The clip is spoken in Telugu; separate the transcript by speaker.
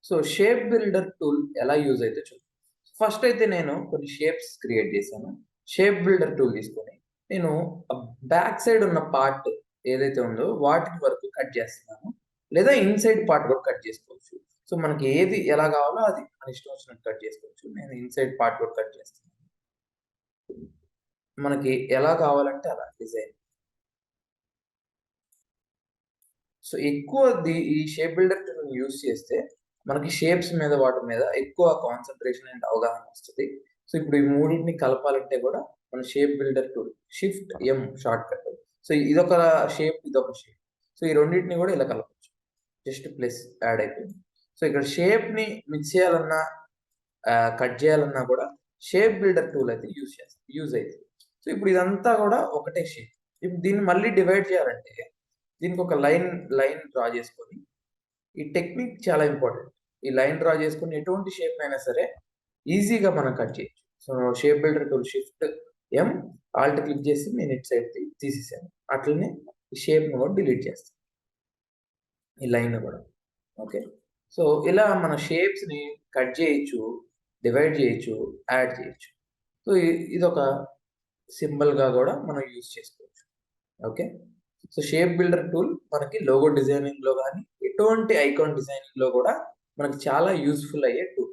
Speaker 1: సో షేప్ బిల్డర్ టూల్ ఎలా యూజ్ అయితే చూద్దాం. ఫస్ట్ అయితే నేను కొన్ని షేప్స్ క్రియేట్ చేశాను. షేప్ బిల్డర్ టూల్ తీసుకొని నేను బ్యాక్ సైడ్ ఉన్న పార్ట్ ఏదైతే ఉందో వాటికి వరకు కట్ చేస్తున్నాను, లేదా ఇన్సైడ్ పార్ట్ కూడా కట్ చేసుకోవచ్చు. సో మనకి ఏది ఎలా కావాలో అది మన ఇష్టం వచ్చినట్టు కట్ చేసుకోవచ్చు. నేను ఇన్సైడ్ పార్ట్ కూడా కట్ చేస్తున్నాను. మనకి ఎలా కావాలంటే అలా డిజైన్. సో ఎక్కువ ఈ షేప్ బిల్డర్ టూల్ యూజ్ చేస్తే మనకి షేప్స్ మీద వాటి మీద ఎక్కువ కాన్సన్ట్రేషన్ అండ్ అవగాహన వస్తుంది. సో ఇప్పుడు ఈ మూడింటిని కలపాలంటే కూడా మన షేప్ బిల్డర్ టూల్ షిఫ్ట్ ఎం షార్ట్ కట్. సో ఇదొక షేప్, ఇదొక షేప్. సో ఈ రెండింటిని కూడా ఇలా కలపచ్చు. జస్ట్ ప్లస్ యాడ్ అయిపోయింది. సో ఇక్కడ షేప్ ని మిక్స్ చేయాలన్నా కట్ చేయాలన్నా కూడా షేప్ బిల్డర్ టూల్ అయితే యూజ్ అవుతుంది. సో ఇప్పుడు ఇదంతా కూడా ఒకటే షేప్. ఇప్పుడు దీన్ని మళ్ళీ డివైడ్ చేయాలంటే దీనికి ఒక లైన్ డ్రా చేసుకొని, ఈ టెక్నిక్ చాలా ఇంపార్టెంట్. ఈ లైన్ డ్రా చేసుకొని ఎటువంటి షేప్ అయినా సరే ఈజీగా మనం కట్ చేయొచ్చు. So shape builder tool shift M alt click చేసి నేను ఇటు సైడ్ తీసేసాను. అట్లనే ఈ షేప్ ను కూడా డిలీట్ చేస్తాను, ఈ లైన్ కూడా. ఓకే, సో ఇలా మన షేప్స్ ని కట్ చేయొచ్చు, డివైడ్ చేయొచ్చు, యాడ్ చేయొచ్చు. సో ఇదొక సింబల్ గా కూడా మనం యూజ్ చేసుకోవచ్చు. Okay, so shape builder tool మనకి లోగో డిజైనింగ్ లో కానీ ఎటువంటి ఐకాన్ డిజైనింగ్ లో కూడా మనకి చాలా యూస్ఫుల్ అయ్యే టూల్.